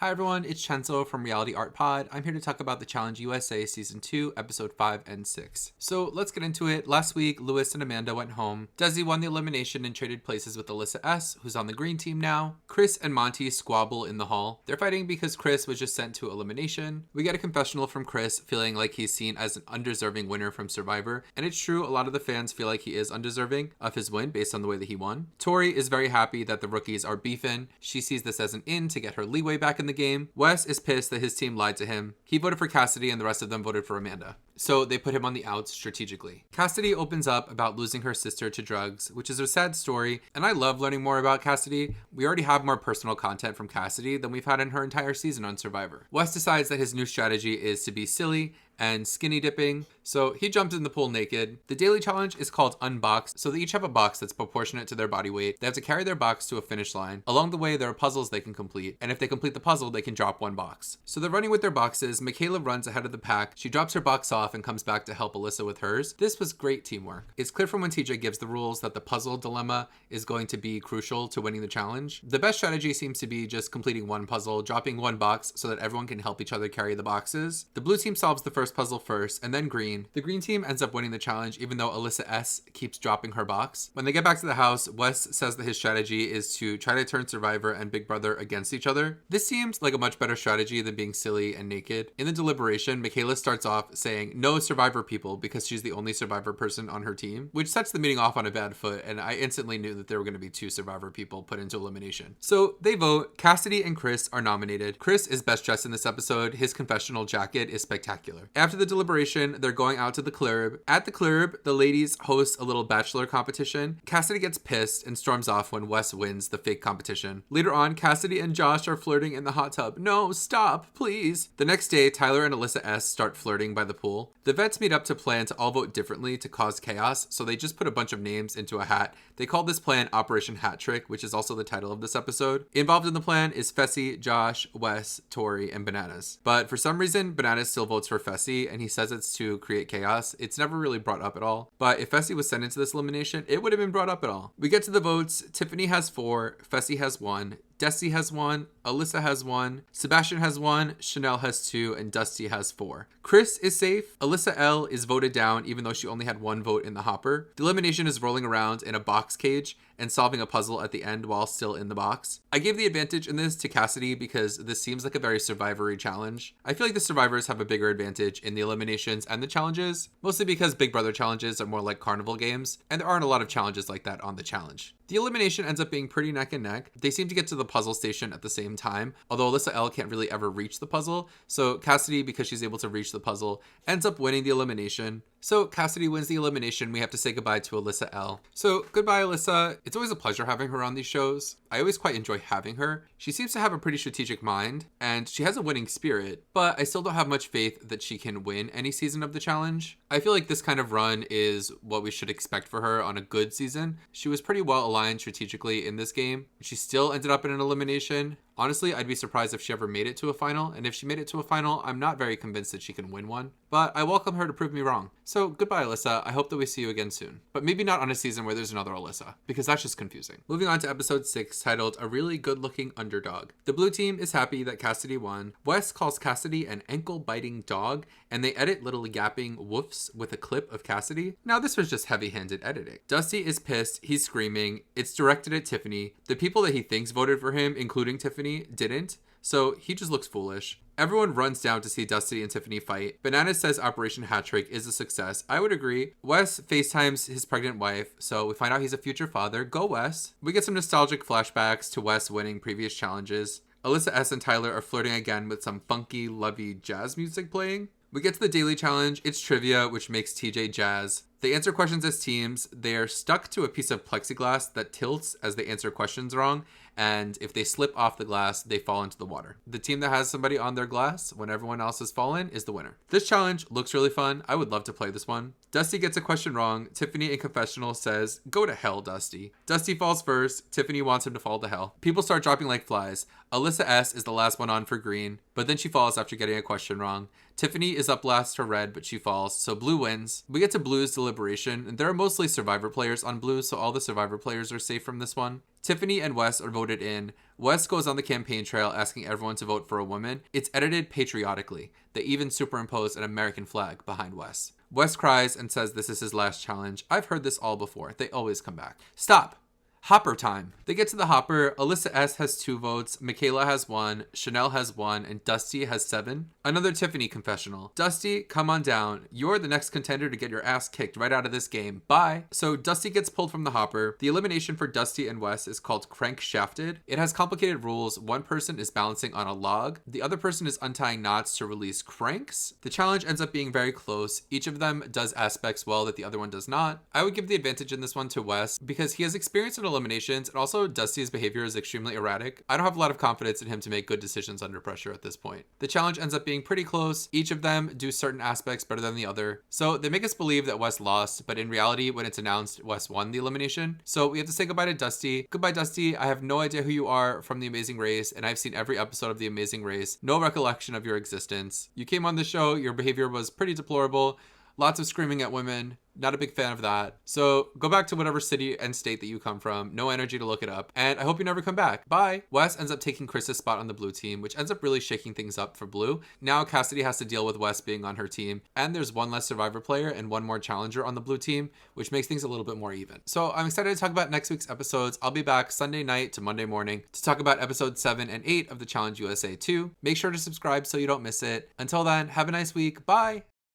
Hi everyone, it's Chenzo from Reality Art Pod. I'm here to talk about the Challenge USA Season 2, Episode 5 and 6. So let's get into it. Last week, Lewis and Amanda went home. Desi won the elimination and traded places with Alyssa S., who's on the green team now. Chris and Monty squabble in the hall. They're fighting because Chris was just sent to elimination. We get a confessional from Chris, feeling like he's seen as an undeserving winner from Survivor. And it's true, a lot of the fans feel like he is undeserving of his win based on the way that he won. Tori is very happy that the rookies are beefing. She sees this as an in to get her leeway back in the game. Wes is pissed that his team lied to him. He voted for Cassidy and the rest of them voted for Amanda. So they put him on the outs strategically. Cassidy opens up about losing her sister to drugs, which is a sad story, and I love learning more about Cassidy. We already have more personal content from Cassidy than we've had in her entire season on Survivor. Wes decides that his new strategy is to be silly and skinny dipping, so he jumps in the pool naked. The daily challenge is called Unbox, so they each have a box that's proportionate to their body weight. They have to carry their box to a finish line. Along the way, there are puzzles they can complete, and if they complete the puzzle, they can drop one box. So they're running with their boxes. Michaela runs ahead of the pack. She drops her box off and comes back to help Alyssa with hers. This was great teamwork. It's clear from when TJ gives the rules that the puzzle dilemma is going to be crucial to winning the challenge. The best strategy seems to be just completing one puzzle, dropping one box so that everyone can help each other carry the boxes. The blue team solves the first puzzle first, and then green. The green team ends up winning the challenge even though Alyssa S. keeps dropping her box. When they get back to the house, Wes says that his strategy is to try to turn Survivor and Big Brother against each other. This seems like a much better strategy than being silly and naked. In the deliberation, Michaela starts off saying no Survivor people because she's the only Survivor person on her team, which sets the meeting off on a bad foot, and I instantly knew that there were going to be two Survivor people put into elimination. So they vote. Cassidy and Chris are nominated. Chris is best dressed in this episode. His confessional jacket is spectacular. After the deliberation, they're going out to the club. At the club, the ladies host a little bachelor competition. Cassidy gets pissed and storms off when Wes wins the fake competition. Later on, Cassidy and Josh are flirting in the hot tub. No, stop, please. The next day, Tyler and Alyssa S. start flirting by the pool. The vets meet up to plan to all vote differently to cause chaos, so they just put a bunch of names into a hat. They call this plan Operation Hat Trick, which is also the title of this episode. Involved in the plan is Fessy, Josh, Wes, Tori, and Bananas. But for some reason, Bananas still votes for Fessy, and he says it's to create chaos. It's never really brought up at all. But if Fessy was sent into this elimination, it would have been brought up at all. We get to the votes. Tiffany has 4, Fessy has 1, Desi has 1, Alyssa has 1, Sebastian has 1, Chanel has 2, and Dusty has 4. Chris is safe. Alyssa L is voted down even though she only had 1 vote in the hopper. The elimination is rolling around in a box cage and solving a puzzle at the end while still in the box. I gave the advantage in this to Cassidy because this seems like a very Survivor-y challenge. I feel like the Survivors have a bigger advantage in the eliminations and the challenges, mostly because Big Brother challenges are more like carnival games, and there aren't a lot of challenges like that on the challenge. The elimination ends up being pretty neck and neck. They seem to get to the puzzle station at the same time, although Alyssa L can't really ever reach the puzzle, so Cassidy, because she's able to reach the puzzle, ends up winning the elimination. So Cassidy wins the elimination. We have to say goodbye to Alyssa L. So goodbye, Alyssa. It's always a pleasure having her on these shows. I always quite enjoy having her. She seems to have a pretty strategic mind, and she has a winning spirit, but I still don't have much faith that she can win any season of the challenge. I feel like this kind of run is what we should expect for her on a good season. She was pretty well aligned strategically in this game. She still ended up in an elimination. Honestly, I'd be surprised if she ever made it to a final, and if she made it to a final, I'm not very convinced that she can win one. But I welcome her to prove me wrong. So goodbye, Alyssa. I hope that we see you again soon. But maybe not on a season where there's another Alyssa, because that's just confusing. Moving on to episode 6, titled A Really Good-Looking Underdog. The blue team is happy that Cassidy won. Wes calls Cassidy an ankle-biting dog, and they edit little yapping woofs with a clip of Cassidy. Now this was just heavy-handed editing. Dusty is pissed. He's screaming. It's directed at Tiffany. The people that he thinks voted for him, including Tiffany, didn't, so he just looks foolish. Everyone runs down to see Dusty and Tiffany fight. Bananas says Operation Hat Trick is a success. I would agree. Wes FaceTimes his pregnant wife, so we find out he's a future father. Go Wes. We get some nostalgic flashbacks to Wes winning previous challenges. Alyssa S. and Tyler are flirting again with some funky, lovey jazz music playing. We get to the daily challenge. It's trivia, which makes TJ jazz. They answer questions as teams. They are stuck to a piece of plexiglass that tilts as they answer questions wrong, and if they slip off the glass, they fall into the water. The team that has somebody on their glass when everyone else has fallen is the winner. This challenge looks really fun. I would love to play this one. Dusty gets a question wrong. Tiffany in confessional says, "Go to hell, Dusty." Dusty falls first. Tiffany wants him to fall to hell. People start dropping like flies. Alyssa S. is the last one on for green, but then she falls after getting a question wrong. Tiffany is up last for red, but she falls, so blue wins. We get to blue's deliberation, and there are mostly Survivor players on blue, so all the Survivor players are safe from this one. Tiffany and Wes are voted in. Wes goes on the campaign trail asking everyone to vote for a woman. It's edited patriotically. They even superimpose an American flag behind Wes. Wes cries and says this is his last challenge. I've heard this all before. They always come back. Stop. Hopper time. They get to the hopper. Alyssa S has 2 votes, Michaela has 1, Chanel has 1, and Dusty has 7. Another Tiffany confessional. Dusty, come on down. You're the next contender to get your ass kicked right out of this game. Bye. So Dusty gets pulled from the hopper. The elimination for Dusty and Wes is called crank shafted. It has complicated rules. One person is balancing on a log. The other person is untying knots to release cranks. The challenge ends up being very close. Each of them does aspects well that the other one does not. I would give the advantage in this one to Wes because he has experience in eliminations, and also Dusty's behavior is extremely erratic. I don't have a lot of confidence in him to make good decisions under pressure at this point. The challenge ends up being pretty close. Each of them do certain aspects better than the other. So they make us believe that Wes lost, but in reality, when it's announced, Wes won the elimination. So we have to say goodbye to Dusty. Goodbye, Dusty. I have no idea who you are from The Amazing Race, and I've seen every episode of The Amazing Race. No recollection of your existence. You came on the show. Your behavior was pretty deplorable. Lots of screaming at women. Not a big fan of that. So go back to whatever city and state that you come from. No energy to look it up. And I hope you never come back. Bye. Wes ends up taking Chris's spot on the blue team, which ends up really shaking things up for blue. Now Cassidy has to deal with Wes being on her team. And there's one less survivor player and one more challenger on the blue team, which makes things a little bit more even. So I'm excited to talk about next week's episodes. I'll be back Sunday night to Monday morning to talk about episodes 7 and 8 of the Challenge USA 2. Make sure to subscribe so you don't miss it. Until then, have a nice week. Bye.